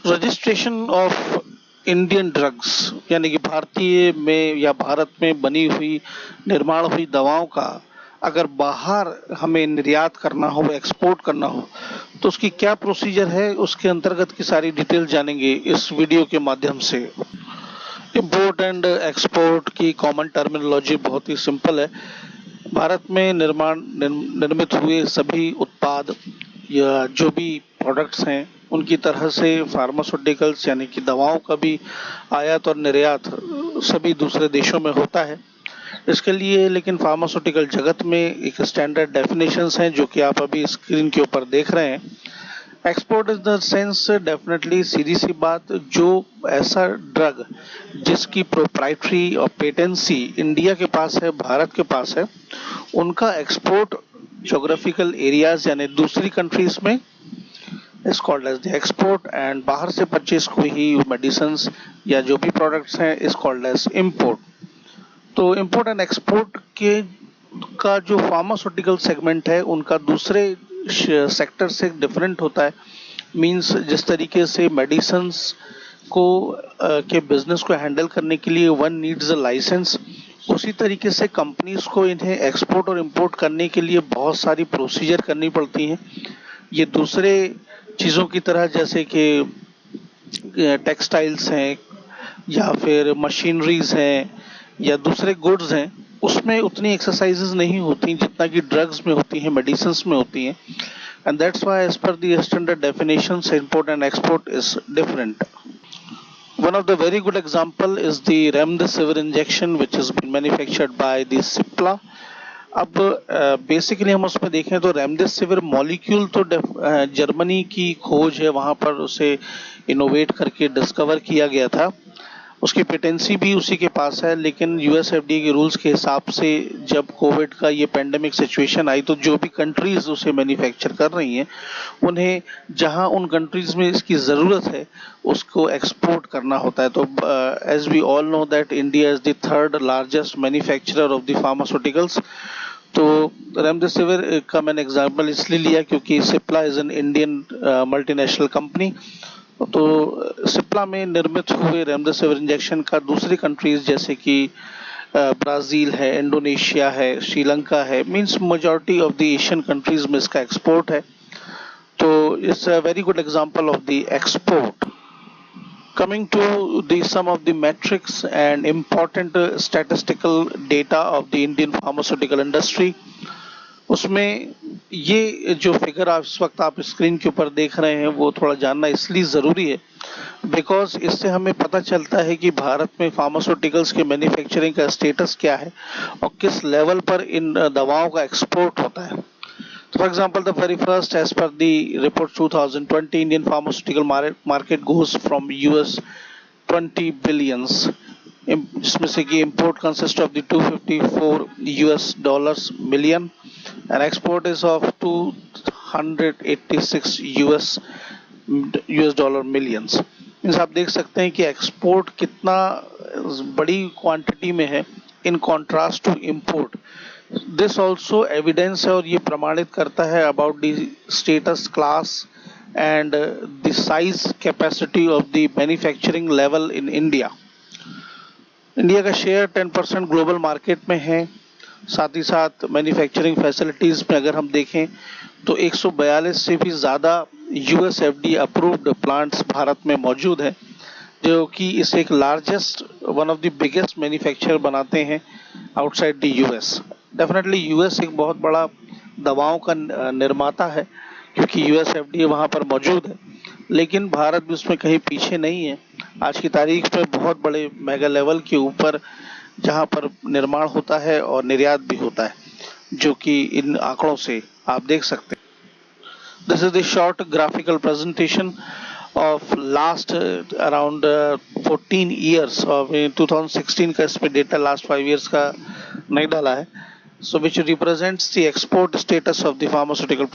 Registration of Indian drugs यानी कि भारतीय में या भारत में बनी हुई निर्माण हुई दवाओं का अगर बाहर हमें निर्यात करना हो, एक्सपोर्ट करना हो, तो उसकी क्या प्रोसीजर है, उसके अंतर्गत की सारी डिटेल जानेंगे इस वीडियो के माध्यम से। इंपोर्ट एंड एक्सपोर्ट की कॉमन टर्मिनोलॉजी बहुत ही सिंपल है। भारत में निर्मित हुए सभी उत्पाद या जो भी प्रोडक्ट्स हैं उनकी तरह से फार्मास्यूटिकल्स यानी कि दवाओं का भी आयात और निर्यात सभी दूसरे देशों में होता है। इसके लिए लेकिन फार्मास्यूटिकल जगत में एक स्टैंडर्ड डेफिनेशंस हैं जो कि आप अभी स्क्रीन के ऊपर देख रहे हैं। Export is the sense definitely सीधी सी बात, जो ऐसा ड्रग जिसकी प्रोप्राइटरी और पेटेंसी इंडिया के पास है, भारत के पास है, उनका एक्सपोर्ट ज्योग्राफिकल एरियाज यानी दूसरी कंट्रीज में is called as the export, and बाहर से परचेज हुई ही मेडिसिन या जो भी प्रोडक्ट्स हैं इज कॉल्ड एज इम्पोर्ट। तो इम्पोर्ट एंड एक्सपोर्ट के का जो फार्मास्यूटिकल सेगमेंट है उनका दूसरे सेक्टर से डिफरेंट होता है। मींस जिस तरीके से मेडिसिन्स को के बिजनेस को हैंडल करने के लिए वन नीड्स अ लाइसेंस, उसी तरीके से कंपनीज को इन्हें एक्सपोर्ट और इंपोर्ट करने के लिए बहुत सारी प्रोसीजर करनी पड़ती हैं। ये दूसरे चीज़ों की तरह जैसे कि टेक्सटाइल्स हैं या फिर मशीनरीज हैं या दूसरे गुड्स हैं, उसमें उतनी एक्सरसाइजेज नहीं होती जितना कि ड्रग्स में होती हैं, मेडिसिन में होती हैं, and that's why as per the standard definitions import and export is different. One of the very good example is the remdesivir injection which has been manufactured by the Cipla। अब basically हम उसमें देखें तो remdesivir molecule तो Germany की खोज है, वहाँ पर उसे इनोवेट करके डिस्कवर किया गया था, उसकी पेटेंसी भी उसी के पास है। लेकिन यूएसएफडीए के रूल्स के हिसाब से जब कोविड का ये पेंडेमिक सिचुएशन आई तो जो भी कंट्रीज उसे मैन्युफैक्चर कर रही हैं उन्हें जहां उन कंट्रीज में इसकी ज़रूरत है उसको एक्सपोर्ट करना होता है। तो as we all know that India is the third largest manufacturer of the pharmaceuticals. तो रेमडेसिविर का मैंने एग्जाम्पल इसलिए लिया क्योंकि Cipla is an Indian multinational company. तो सिप्ला में निर्मित हुए रेमडेसिविर इंजेक्शन का दूसरी कंट्रीज जैसे कि ब्राज़ील है, इंडोनेशिया है, श्रीलंका है, means majority of the Asian countries में इसका एक्सपोर्ट है। तो it's a very good example of the export. Coming to some of the metrics and important statistical data of the Indian pharmaceutical industry, उसमें ये जो figure आप इस वक्त आप स्क्रीन के ऊपर देख रहे हैं वो थोड़ा जानना इसलिए ज़रूरी है बिकॉज इससे हमें पता चलता है कि भारत में फार्मास्यूटिकल्स के मैन्युफैक्चरिंग का स्टेटस क्या है और किस लेवल पर इन दवाओं का एक्सपोर्ट होता है। तो for example the very first as per the report 2020 Indian pharmaceutical market goes from US 20 billions, जिसमें से कि import consist of the 254 US dollars million and export is of 286 US dollar millions. Means आप देख सकते हैं कि export कितना बड़ी क्वांटिटी में है in contrast to import. This also evidence है और ये प्रमाणित करता है about the status class and the size capacity of the manufacturing level in India. India का शेयर 10% ग्लोबल मार्केट में है। साथ ही साथ मैन्युफैक्चरिंग फैसिलिटीज़ में अगर हम देखें तो 142 से भी ज़्यादा यूएसएफडी अप्रूव्ड प्लांट्स भारत में मौजूद हैं जो कि इसे एक largest one of the biggest manufacturer बनाते हैं outside the US. Definitely US एक बहुत बड़ा दवाओं का निर्माता है क्योंकि यूएसएफडी वहाँ पर मौजूद है, लेकिन भारत भी उसमें कहीं पीछे नहीं है। आज की तारीख में बहुत बड़े मेगा लेवल के ऊपर जहां पर निर्माण होता है और निर्यात भी होता है, जो कि इन आंकड़ों से आप देख सकते हैं। This is the short graphical presentation of last around 14 years of 2016 का, इस पे डेटा लास्ट 5 ईयर्स का नहीं डाला है, so which represents the export status of the pharmaceutical.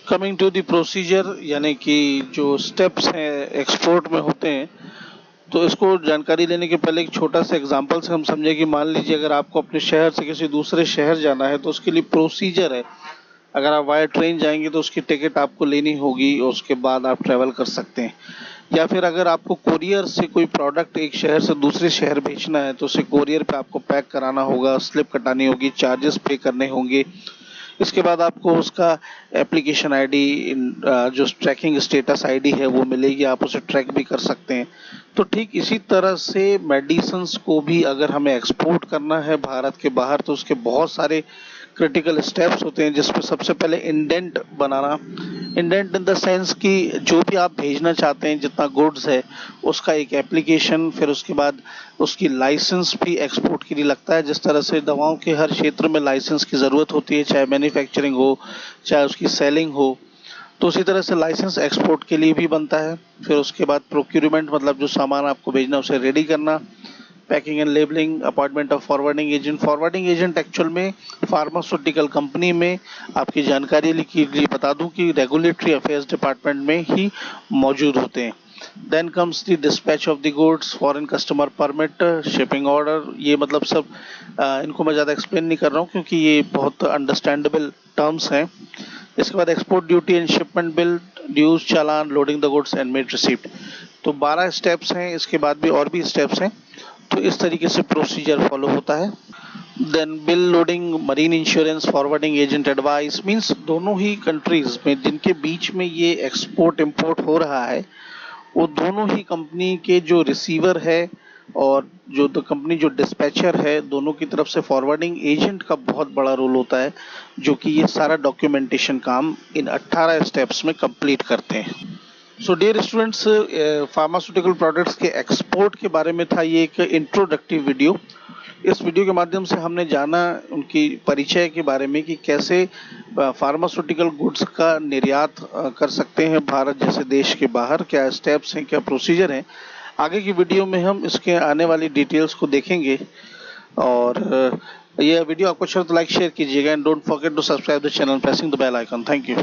Coming to the procedure यानी कि जो स्टेप्स हैं एक्सपोर्ट में होते हैं, तो इसको जानकारी लेने के पहले एक छोटा सा एग्जांपल से हम समझे कि मान लीजिए अगर आपको अपने शहर से किसी दूसरे शहर जाना है तो उसके लिए प्रोसीजर है। अगर आप वाया ट्रेन जाएंगे तो उसकी टिकट आपको लेनी होगी और उसके बाद आप ट्रैवल कर सकते हैं। या फिर अगर आपको कोरियर से कोई प्रोडक्ट एक शहर से दूसरे शहर भेजना है तो उसे कोरियर पे आपको पैक कराना होगा, स्लिप कटानी होगी, चार्जेस पे करने होंगे। इसके बाद आपको उसका एप्लीकेशन आईडी, जो ट्रैकिंग स्टेटस आईडी है वो मिलेगी, आप उसे ट्रैक भी कर सकते हैं। तो ठीक इसी तरह से मेडिसिन्स को भी अगर हमें एक्सपोर्ट करना है भारत के बाहर तो उसके बहुत सारे क्रिटिकल स्टेप्स होते हैं, जिसमें सबसे पहले indent banana. Indent in the sense कि जो भी आप भेजना चाहते हैं जितना गुड्स है उसका एक एप्लीकेशन, फिर उसके बाद उसकी लाइसेंस भी एक्सपोर्ट के लिए लगता है। जिस तरह से दवाओं के हर क्षेत्र में लाइसेंस की ज़रूरत होती है, चाहे मैन्युफैक्चरिंग हो चाहे उसकी सेलिंग हो, तो उसी तरह से लाइसेंस एक्सपोर्ट के लिए भी बनता है। फिर उसके बाद प्रोक्यूरमेंट, मतलब जो सामान आपको भेजना उसे रेडी करना, packing and labelling, appointment of forwarding agent. Forwarding agent actual में फार्मास्यूटिकल कंपनी में, आपकी जानकारी के लिए बता दूं कि रेगुलेटरी अफेयर्स डिपार्टमेंट में ही मौजूद होते हैं। Then comes the dispatch of the goods, foreign customer permit, shipping order. ये मतलब सब इनको मैं ज़्यादा एक्सप्लेन नहीं कर रहा हूँ क्योंकि ये बहुत अंडरस्टैंडेबल टर्म्स हैं। इसके बाद export duty and shipment bill, dues, challan, loading the goods and made receipt. तो 12 स्टेप्स हैं, इसके बाद भी और भी स्टेप्स हैं। तो इस तरीके से प्रोसीजर फॉलो होता है। Then bill loading, marine insurance, forwarding agent advice, means दोनों ही कंट्रीज में जिनके बीच में ये एक्सपोर्ट इंपोर्ट हो रहा है वो दोनों ही कंपनी के जो रिसीवर है और जो द कंपनी जो डिस्पैचर है, दोनों की तरफ से फॉरवर्डिंग एजेंट का बहुत बड़ा रोल होता है, जो कि ये सारा डॉक्यूमेंटेशन काम इन 18 स्टेप्स में कंप्लीट करते हैं। So dear students, pharmaceutical products के एक्सपोर्ट के बारे में था ये एक इंट्रोडक्टिव वीडियो। इस वीडियो के माध्यम से हमने जाना उनकी परिचय के बारे में कि कैसे फार्मास्यूटिकल गुड्स का निर्यात कर सकते हैं भारत जैसे देश के बाहर, क्या स्टेप्स हैं, क्या प्रोसीजर हैं। आगे की वीडियो में हम इसके आने वाली डिटेल्स को देखेंगे। और यह वीडियो आपको अच्छा तो लाइक शेयर कीजिएगा and don't forget to subscribe the channel pressing the bell icon. Thank you.